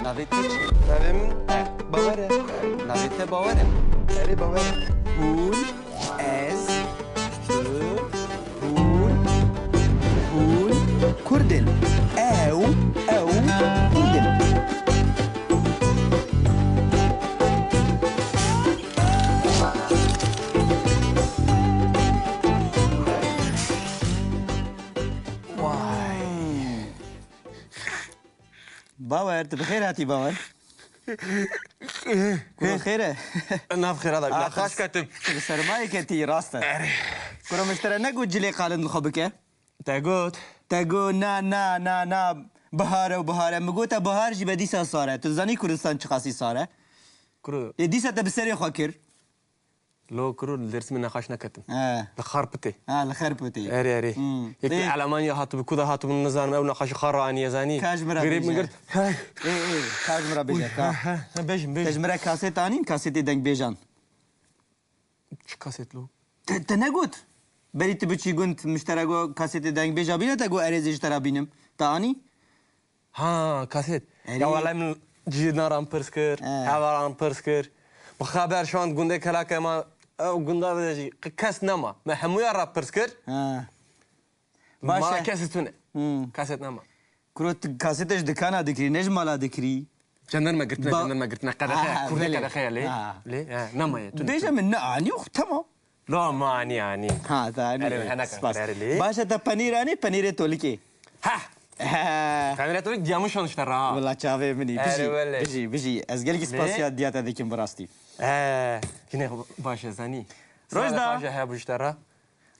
Navê te çi? Navê min Bawer e. Navê te bawer e? Erê Bawer e. Hûn, ez, tu, hûn, Kurdin. Ew, Kurdin. باور tu bixêr hatî bawer. Ku xêr e? Nav xêra da. Nexweş ketim. Tu bi sermayê ketî rast e. Ku miştere negot cilê qalin dixwe bike? Te got. Te got na bihar e bihar min got te bihar jî be dîsa sar e. Tu zanî Kurdistan çi qasî sar e? Kuru. Ê dîsa te bi serê xwe kir. Lo kuru li dersê min nexweş neketim. Li xarpitê. li xêr pûtî. Erê. Yekî Almanya hatibû ku da hatibû min nizanim ew nexweşî xwe anîye zanî. Kaj min re Girêb min bêje. girt. Kaj min re bêje ka. Bêjim Te ji min re kaset anîn kasetê dengbêjan. Çi kaset lo? Te negot? Berî tu biçî gund miştere got kasetê dengbêja bîne te got erêzê ji te re bînim. Te anî? Ha kaset. Erê. Ya welay min cî naran pirs kir. Hevaran pirs kir. Bi xeber şand gundê kelake ma ew gunda de jî kes nema. Me hemûya ra pirs kir. Baş Ma e. kesit tune. Kaset nema. Kuro tu kasetê ji dikana dikirî ne ji mala dikirî. Cenderme girtine, Ba- cenderme girtine. Ha, Kadexe, kurdi belê. kadexe le. Ha. Le, nema ye. Bêje min ne anî û tamam. Lo mani ani. Ha te anî. Erê, hene Spas. kan, erê. Baş e te penîr anî penîrê tolikê. Ha! Kanret olik diyamış sonuçta ra. Valla çavê min î. Erê, belê. Bijî. Ez gelekî spasiya diya te dikim bi rastî. Yine baş zani. Rojda. Baş he bu işte ra.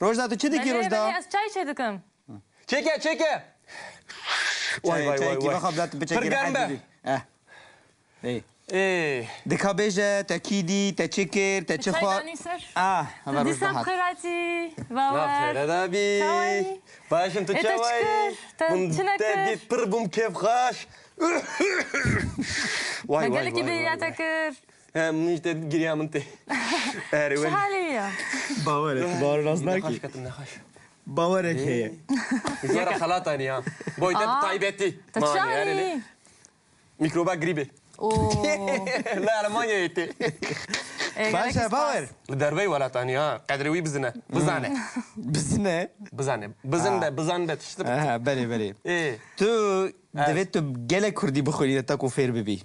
Rojda tu çi dikî Rojda? Ez çay içedim. Çeke. Çayekî vexa bila tu biçekî Firgan be. Dika bêje te kî dî te çi kir te çi xwe. Çaydanî ser. Hemen Rojda Disam hat. kıratî. Nafere da bi. Çavay. Başım tu Ete çavay. çıkır, te çinekir. Te di pır bum kef xaş. Vay Gelek gibi yatakır. Hem işte giriyamın te. Erê Çi halî ya? Bawer et. Bawer rast Nexweş nakî. ketim nexweş. Bawerek heye. Zara xelat ya. Boyte taybeti. Te çi halî? Mikroba gribi. Oo. La Almanya yetti. Baş e bawer. Li derbey welatani ha. Qedrê wî bizine. Bizane. Biz ne? Bizane. Bizan de tiştip. Belê belê. Tu divê tu gelek Kurdî bixwînî te ku fêr bibî.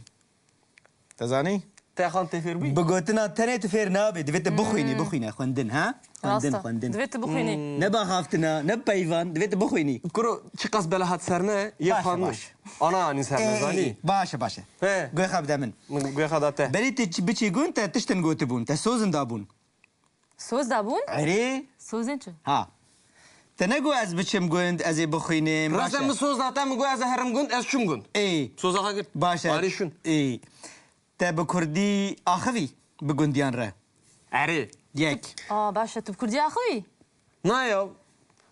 Te zanî? Te xan te fêr bî. Bi gotina tenê tu fêr nabê divê te bixwînî xwendin ha? Xwendin. Divê tu bixwînî. Ne baxaftina ne peyvan divê tu bixwînî. Kuro çi qas bela hat serne ye Baş, xanmış. baş. Ana anî ser zanî. Baş baş. He. Guê xeb de min. Min guê xada te. Berî tu biçî gund te tiştin gotibûn te sozin dabûn. Söz da bun. Erê Sözün çi? ha. Te ne got ez biçim gund ez ê bixwînim. Rastem mi soz data mi guê ez herim gund ez şum gund. Soza ha gir. Baş Arî şun. Te bi Kurdî axivî bi gundiyan re. Erê. Yek. Aa başa tu Kürdiye axivî. Na ya.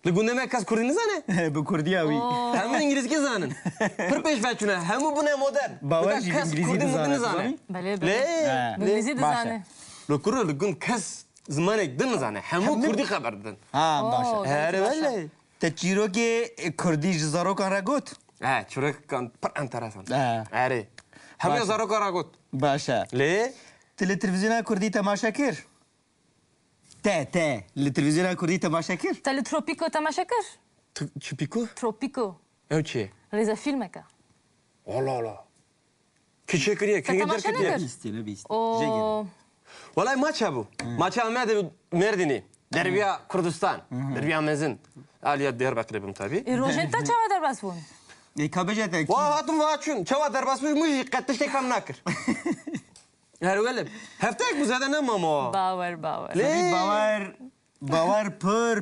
Li gundê me kes Kurdî nizane. Bi Kurdiya wî. Hemû İngilîzkî zanin. Pir pêş veçûne. Hemû bune modern. Bawer jî Kes İngilîzî Kurdî dizane. nizane. Belê Le. belê. İngilizî dizane. Li kuru li gund kes zimanek din nizane. Hemû Kurdî xeber didin. Ha baş. Oo, Erê wele. Te çîrokê Kurdî ji zarokan re got? Çûrekan pir enteresan. Ha. Erê. Hemû zaroka ra got. Baş e. Le. Tu li televizyona Kurdî temaşa kir? Te li televizyona Kurdî temaşa kir? Te li Tropico temaşa kir? Çipiko? Tropico. Ew çi? Rêza filmeka. Allah. Kişe kiriye. Te temaşa nekir? Bîstî bîst. Oo. Walay maça bu. Maça me Merdinî. Derbiya Kurdistan. Derbiya mezin. Aliya Diyarbakır'ı bim tabii. Rojên te çawa derbas bûn? Kabêje te kî? Wa hatum wa çün. Çawa derbasmış mı qed tiştek fem nakir. Her welim. Heftek bu zade ne mama. Bawer. Bawer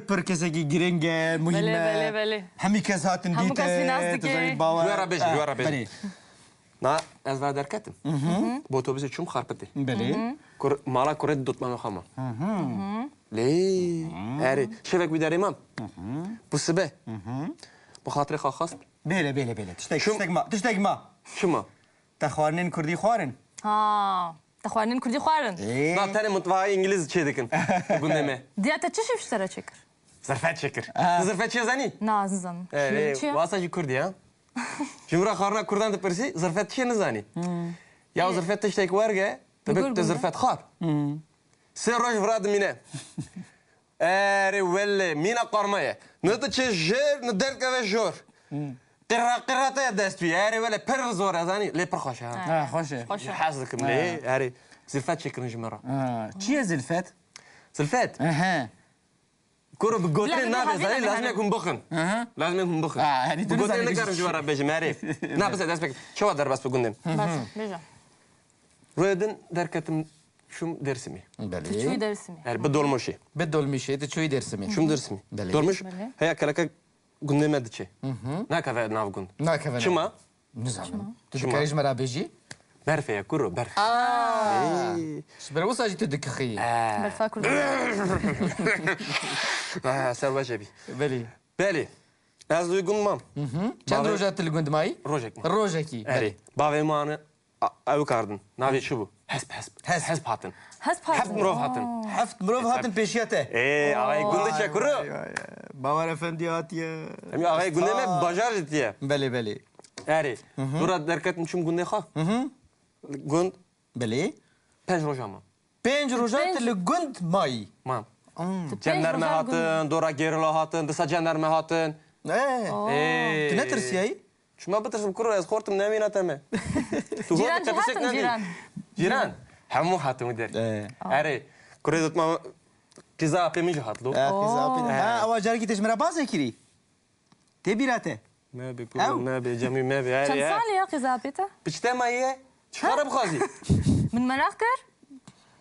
pir kesekî giring e muhîm e. Belê. Hemî kes hatin Hemû dîte. kes vî nas dike. Güvera bêjî. Belê. Na ez va derketim. Bu otobüse çum xarpetê. Belê. Mala kuret dotmam xama. Le. Eri. Şevek bir derimam. Bu sibe. Bu hatırı xaxast. Belê. Şum- Tiştek ma. Şuma. Te xwarinên Kurdî xwarin? Ha. Te xwarinên Kurdî xwarin. Na tane mutfağı İngiliz çê dikin. Gundeme. Diya te çi şifştera çekir? Zerfet çekir. Zerfet çê zanî? Na zizan. Wasa jî Kurdî ha? Cimra xarna Kurdan dipirsi, zırfet çiğ nizani. Ya zırfet tiştek verge, tabip de zırfet xar. Sen roj vrad mine. Eri velle, mina qarmaya. Ne de çiğ jir, ne der keve jor. Qirata dest bi, eri velle per zor azani, le per xoş ha. ها خوشه خوش Hazlıkım le, eri zırfet çekirin cimra. چیه زلفت؟ Zırfet. اها Kuru bu Lazım gotrin ne yapıyor? hazine Zani mi lazım hani? yakun bakın. اها Lazım yakun bakın. yani Bu dönüş gotrin ne zannediyorsun. karın civara bejim eri. Ne yapıyorsun? Despek. Çova der bas bu gündem. Başla. Beja. Röydün derketim şum dersimi. بله Çuy dersi mi? Yani bu dolmuşi. بدل میشه تو چوی درسمی Şum dersimi. Beli. Dolmuş. Beli. Heya kalaka gündeme diçi. Ne kadar nav gund. نه که Çıma. نزانم تو شما؟ دکاریش مرا بیجی؟ Berfe ya kuru berfe. برای او ساجی تو دکخی Berfa kurdu. Serva cebi. بله Beli. Az duygunmam. چند روزه تلگوند مایی؟ Rojek mi? روزه کی Eri. Bave manı ev kardın. Navi şu bu. Hesp hesp. Hesp hatın. Has Hep pardon. murov hatın. Heft مرov هاتن پیشیته Ağay günde çek kuru. باور افندی هاتیه Hem ağay gündeme bacar ciddiye. بله بله Eri. Dura derketim şum günde ha. Gund. بله Penç rojama. پنج روزه تلگوند مایی Mam. Cenderme hatın, dora gerila hatın, disa cenderme hatın. تو نترسیایی؟ Şuma bitirsim kuru ez kortum nemin atame. Ciran hatın ciran. Ciran. Hemu hatın der. Eri. Kuru tutma kiza apemi hatlo. ها اواجر کی تجمرا بازه کری تی بیراته ما بي كل ما بي جميع ما بي Çam هاري sali ya kızapete? بجتمع هي شخرب خازي Min merak kır?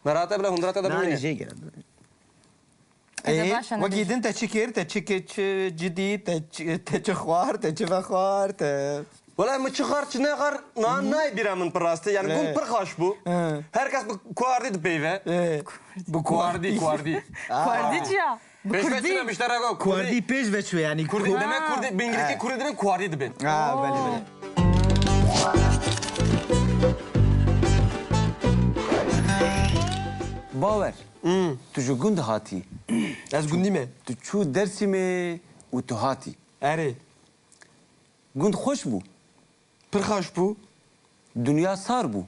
مراتب له هندرات هذا نانی بمينه جی گرد إذا باشا أنا وقتی دن تا چیکر تا چیک جدی تا چخوار تا چفخوار تا ولا ما تشخر تشناغر ناي بيرا من براستي يعني كنت برخاش بو هركاس بكواردي دبيفه bu كواردي Kuardiç ya. بيش بتشنا بيشترى Kuardi peş ve şu yani كردي demek كردي بإنجليزي كردي demek كواردي دبن Ha bale bale. باور تو جو گند هاتی Az gündü mü? تو چو درسی می و تو هاتی Eri گند خوش بو Pırxaş bu دنیا سار بو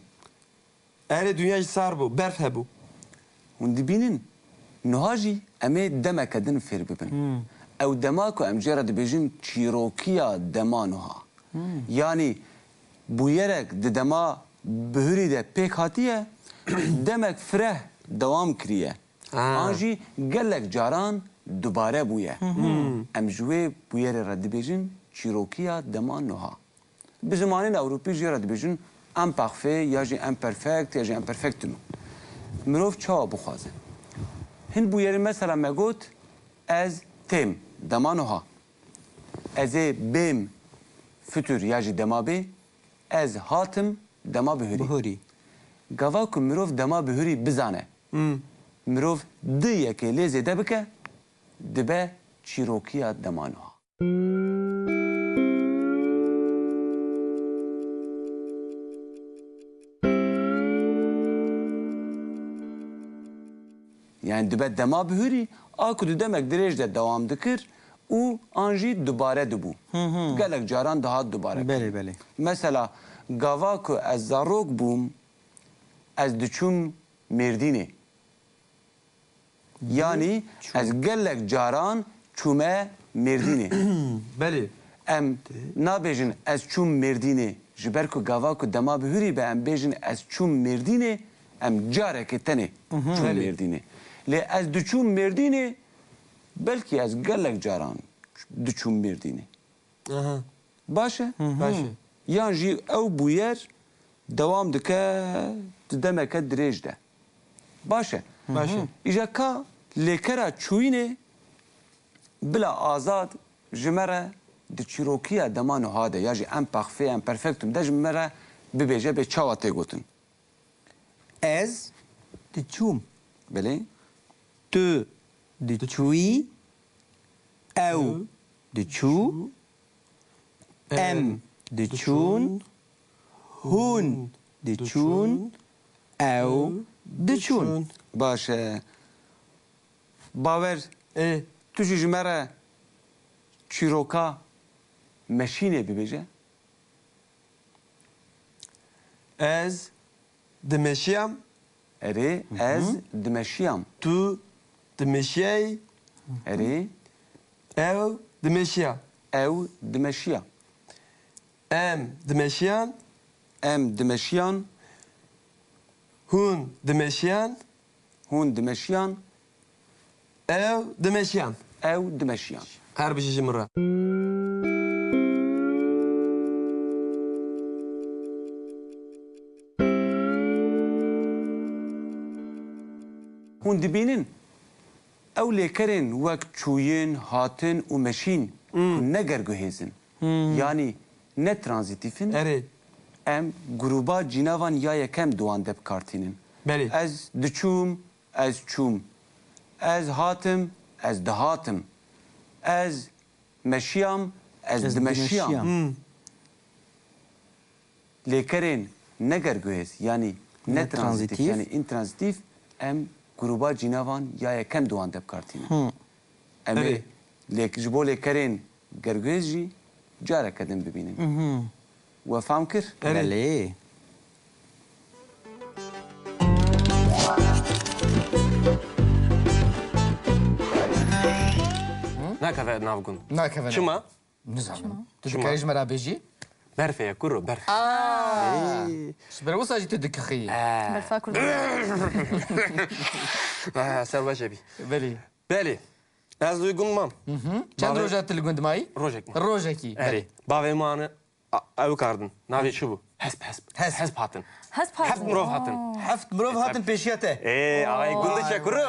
Eri dünya sar bu berf he bu هون دبینن نهاجی امی دمه کدن فیر ببن او دماکو ام جرد بیجن چیروکیا دمانوها یعنی بویرک د دما بهری ده پیک هاتیه دمک فره دوام کریه آنجی گلک جاران دوباره بویه ام جوی بویر رد بیجن چیروکیا دمانوها به زمانین اوروپی جی رد بیجن ام پخفه یا جی ام پرفکت یا جی ام پرفکتنو مروف چاوا بخوازه هن بویری مثلا مگوت از تیم دمانوها از بیم فتور یا جی دما بی از هاتم دما بهوری Buhuri. گوا که مروف دما بهوری بزانه مروف دی یکی لیزه دبکه دبه چیروکیا دمانوها Yani dibe dema bihuri, akudu demek direjde devam dikir, u anji dubare dibu. Gelek caran daha dubare. Bale bale. Mesela gava ku ez zarok bum, ez diçum merdine. Yani ez gelek caran çume merdine. Beli Em nabejin ez çum merdine. Jiber ku gava ku dema bihuri be em bejin ez çum merdine. Em careke tene çum merdine. Le ez diçum merdine belki ez gelek caran diçum merdine. Aha Başe? Başı Yan jî ew bûyer dewam dike di demeke dirêj de. Baş e. Başı Îja ka lêkera çûyînê bila azad ji me re di çîrokiya dema niha de ya jî em pexfê em perfektum de ji me re bibêje bê çawa tê gotin. Ez diçum. Belê? Tu diçuî. Ew diçû. Em diçûn. Hûn diçûn. Ew diçûn. Baş e. Bawer tu jî ji me re çîroka meşînê bibêje? Ez dimeşiyam. Erê ez dimeşiyam. Tu dimeşiyey. Erê Ev dimeşiya. ew dimeşiya. Em dimeşiyan. Em dimeşiyan. Hun dimeşiyan. Hûn dimeşiyan. Ev dimeşiyan. Ew dimeşiyan. Her bir şey mıra. Hûn dibînin ew lêkerên wek çûyên, hatin û meşîn ku ne gerguhêzin. Yani ne tranzîtîfin. Eri. Em gruba cînavan ya yekem duan de bikartînin. Belê. Ez diçûm, ez çûm. Ez hatim, ez dihatim. Ez meşiyam, ez dimeşiyam. Lêkerên ne gerguhêz yani ne tranzîtif tranzîtif. yani intranzîtif em gruba cînavan ya yekem duan de bikartînin. Em ê ji bo lêkerên gerguhêz jî careke din bibînin. We fam kir? Belê. Nakave navgun. ناکەوێت Çima? نزانم تو دکاری ژمەرا بێژی Berfeye kuru berfe. سبەر وەساژی تو دکەخی برفا كرد Ser baş ebi. بەلی Belê. Ez duygunmam. چەند ڕۆژات لە گوندمایی Rojek mi? ڕۆژێکی Eri. Bavê manı ew kardin. Navê çi bû? Hesp hesp. Hesp hatin. هسب Hep mirov hatin. Heft mirov hatin peşiya te. Ağayı gunde çe kuru.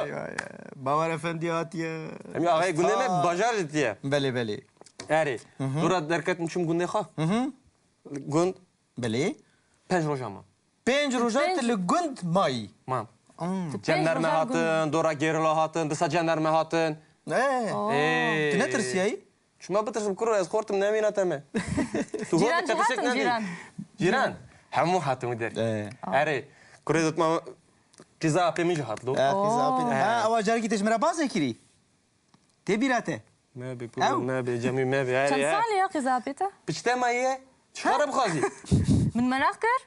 Bavar efendi hatiye. Em ağayı gunde me bajar jitiye. Belê belê. Eri. Dura derketin çim gunde xa. Gund Belê. penj roja mam. Pênc rojat li gund mayî. Mam. Cenderme hatin, dora gerila hatin, disa cenderme hatin. Tu ne tirsiyayî? Çima bitirsim kuru ez xortum nemîna te me. Tu جيران xortum جهاتن جيران Jiran. Hemû hatin wî der. Eri. Kurê dotma ceza apê min jî hat lo. Ha ewa carekî te ji me re bazê kirî. Tê bîra te. Mebe kuru mebe cemî mebe كم eri. سالة يا أخي زابطة؟ Piçte maye. Çıkara bixwazî. من مناخ كر؟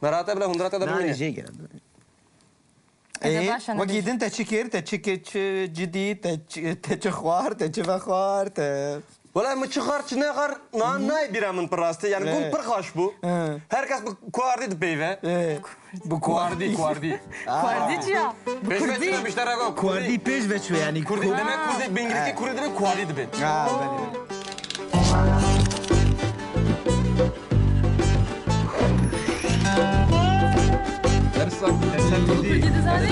Merate bile hundrata da Nanê bimîne. jê gere. إذا باشا أنا Wekî din te çi kir, te çi cidî, te çi xwar, te çi vexwar, te... Valla mı çıkar çi ne kar nay bira min pirastî yani gund pir xweş bû. Herkes bi kuardî dipeyve. Bu Kuardî kuardî. كوارديتشيا Pêşve çi demişler aga Kuardî pêş veçû yani. Kurdî demek Kurdî bi İngilizce Kurdî demek kuardî dibin. Ha belê belê. جديد زاني؟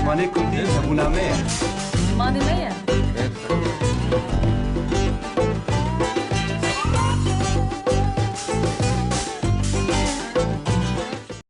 Mane Kurdî hebûname ye. ماني مية